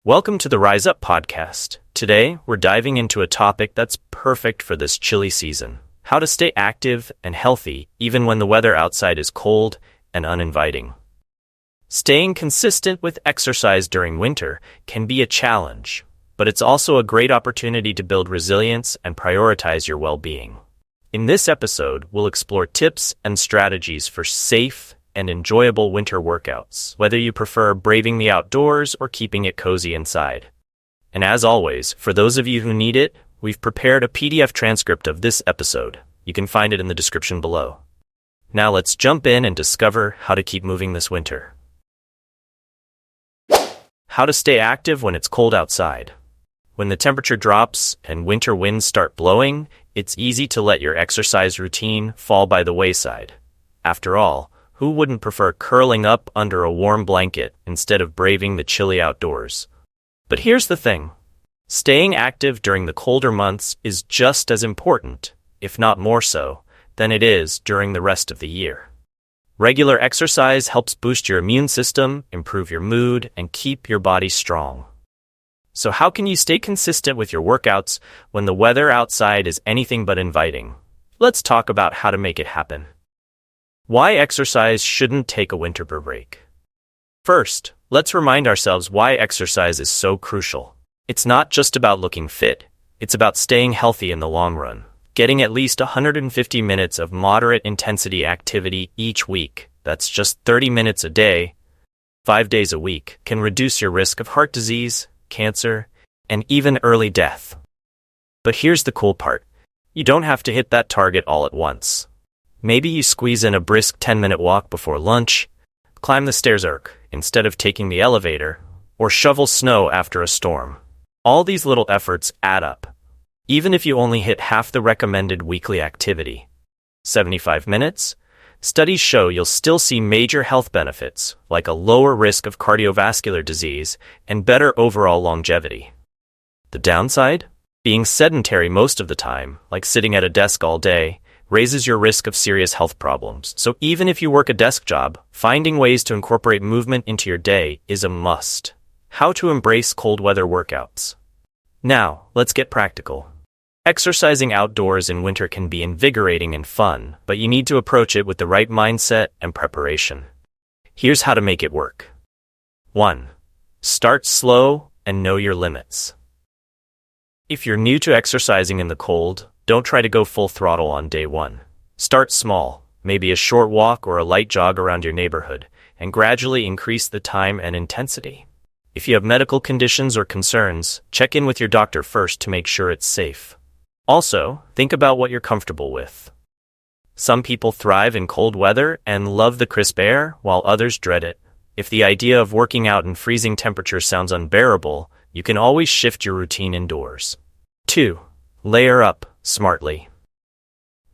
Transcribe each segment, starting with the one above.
Welcome to the Rise Up podcast. Today, we're diving into a topic that's perfect for this chilly season: how to stay active and healthy even when the weather outside is cold and uninviting. Staying consistent with exercise during winter can be a challenge, but it's also a great opportunity to build resilience and prioritize your well-being. In this episode, we'll explore tips and strategies for safe and enjoyable winter workouts, whether you prefer braving the outdoors or keeping it cozy inside. And as always, for those of you who need it, we've prepared a PDF transcript of this episode. You can find it in the description below. Now let's jump in and discover how to keep moving this winter. How to stay active when it's cold outside. When the temperature drops and winter winds start blowing, it's easy to let your exercise routine fall by the wayside. After all, who wouldn't prefer curling up under a warm blanket instead of braving the chilly outdoors? But here's the thing. Staying active during the colder months is just as important, if not more so, than it is during the rest of the year. Regular exercise helps boost your immune system, improve your mood, and keep your body strong. So how can you stay consistent with your workouts when the weather outside is anything but inviting? Let's talk about how to make it happen. Why exercise shouldn't take a winter break. First, let's remind ourselves why exercise is so crucial. It's not just about looking fit, it's about staying healthy in the long run. Getting at least 150 minutes of moderate intensity activity each week, that's just 30 minutes a day, 5 days a week, can reduce your risk of heart disease, cancer, and even early death. But here's the cool part. You don't have to hit that target all at once. Maybe you squeeze in a brisk 10-minute walk before lunch, climb the stairs instead of taking the elevator, or shovel snow after a storm. All these little efforts add up, even if you only hit half the recommended weekly activity. 75 minutes? Studies show you'll still see major health benefits, like a lower risk of cardiovascular disease and better overall longevity. The downside? Being sedentary most of the time, like sitting at a desk all day, raises your risk of serious health problems. So even if you work a desk job, finding ways to incorporate movement into your day is a must. How to embrace cold weather workouts. Now, let's get practical. Exercising outdoors in winter can be invigorating and fun, but you need to approach it with the right mindset and preparation. Here's how to make it work. 1. Start slow and know your limits. If you're new to exercising in the cold, don't try to go full throttle on day one. Start small, maybe a short walk or a light jog around your neighborhood, and gradually increase the time and intensity. If you have medical conditions or concerns, check in with your doctor first to make sure it's safe. Also, think about what you're comfortable with. Some people thrive in cold weather and love the crisp air, while others dread it. If the idea of working out in freezing temperatures sounds unbearable, you can always shift your routine indoors. 2. Layer up smartly.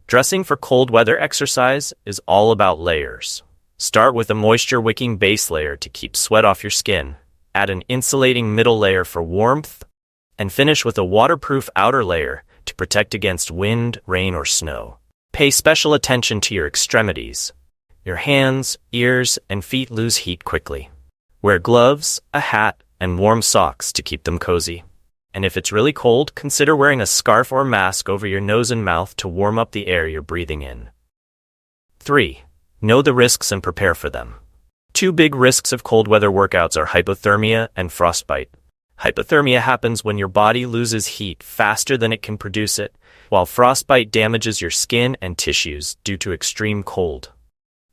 Dressing for cold weather exercise is all about layers. Start with a moisture-wicking base layer to keep sweat off your skin, add an insulating middle layer for warmth, and finish with a waterproof outer layer to protect against wind, rain, or snow. Pay special attention to your extremities. Your hands, ears, and feet lose heat quickly. Wear gloves, a hat, and warm socks to keep them cozy. And if it's really cold, consider wearing a scarf or mask over your nose and mouth to warm up the air you're breathing in. 3. Know the risks and prepare for them. 2 big risks of cold weather workouts are hypothermia and frostbite. Hypothermia happens when your body loses heat faster than it can produce it, while frostbite damages your skin and tissues due to extreme cold.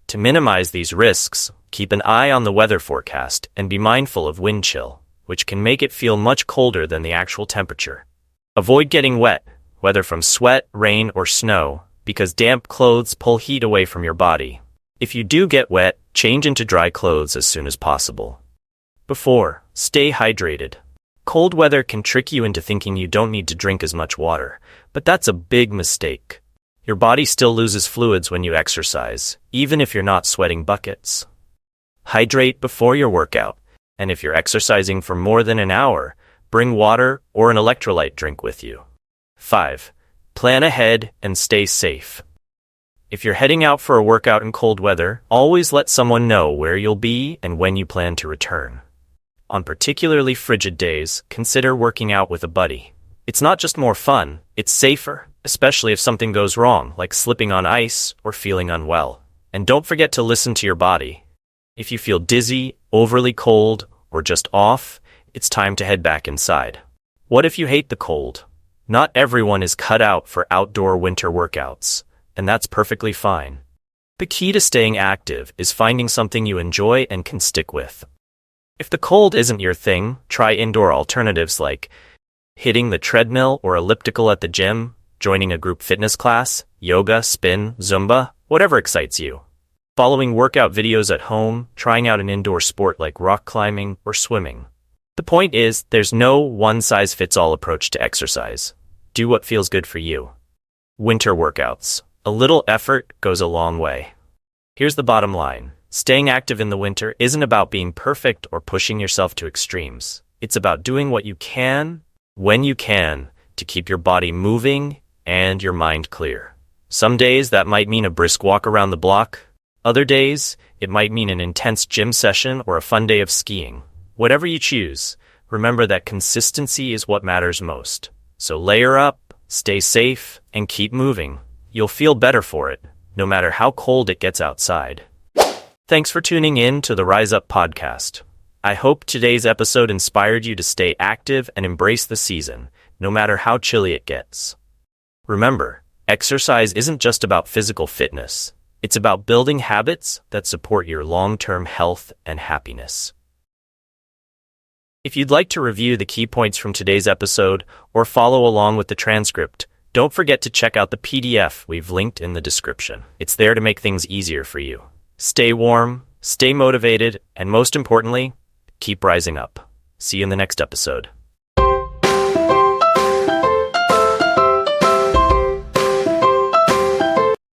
To minimize these risks, keep an eye on the weather forecast and be mindful of wind chill, which can make it feel much colder than the actual temperature. Avoid getting wet, whether from sweat, rain, or snow, because damp clothes pull heat away from your body. If you do get wet, change into dry clothes as soon as possible. 4. Stay hydrated. Cold weather can trick you into thinking you don't need to drink as much water, but that's a big mistake. Your body still loses fluids when you exercise, even if you're not sweating buckets. Hydrate before your workout, and if you're exercising for more than an hour, bring water or an electrolyte drink with you. 5. Plan ahead and stay safe. If you're heading out for a workout in cold weather, always let someone know where you'll be and when you plan to return. On particularly frigid days, consider working out with a buddy. It's not just more fun, it's safer, especially if something goes wrong, like slipping on ice or feeling unwell. And don't forget to listen to your body. If you feel dizzy, overly cold, or just off, it's time to head back inside. What if you hate the cold? Not everyone is cut out for outdoor winter workouts, and that's perfectly fine. The key to staying active is finding something you enjoy and can stick with. If the cold isn't your thing, try indoor alternatives like hitting the treadmill or elliptical at the gym, joining a group fitness class, yoga, spin, Zumba, whatever excites you. Following workout videos at home, trying out an indoor sport like rock climbing or swimming. The point is, there's no one-size-fits-all approach to exercise. Do what feels good for you. Winter workouts. A little effort goes a long way. Here's the bottom line. Staying active in the winter isn't about being perfect or pushing yourself to extremes. It's about doing what you can, when you can, to keep your body moving and your mind clear. Some days that might mean a brisk walk around the block. Other days, it might mean an intense gym session or a fun day of skiing. Whatever you choose, remember that consistency is what matters most. So layer up, stay safe, and keep moving. You'll feel better for it, no matter how cold it gets outside. Thanks for tuning in to the Rise Up podcast. I hope today's episode inspired you to stay active and embrace the season, no matter how chilly it gets. Remember, exercise isn't just about physical fitness. It's about building habits that support your long-term health and happiness. If you'd like to review the key points from today's episode or follow along with the transcript, don't forget to check out the PDF we've linked in the description. It's there to make things easier for you. Stay warm, stay motivated, and most importantly, keep rising up. See you in the next episode.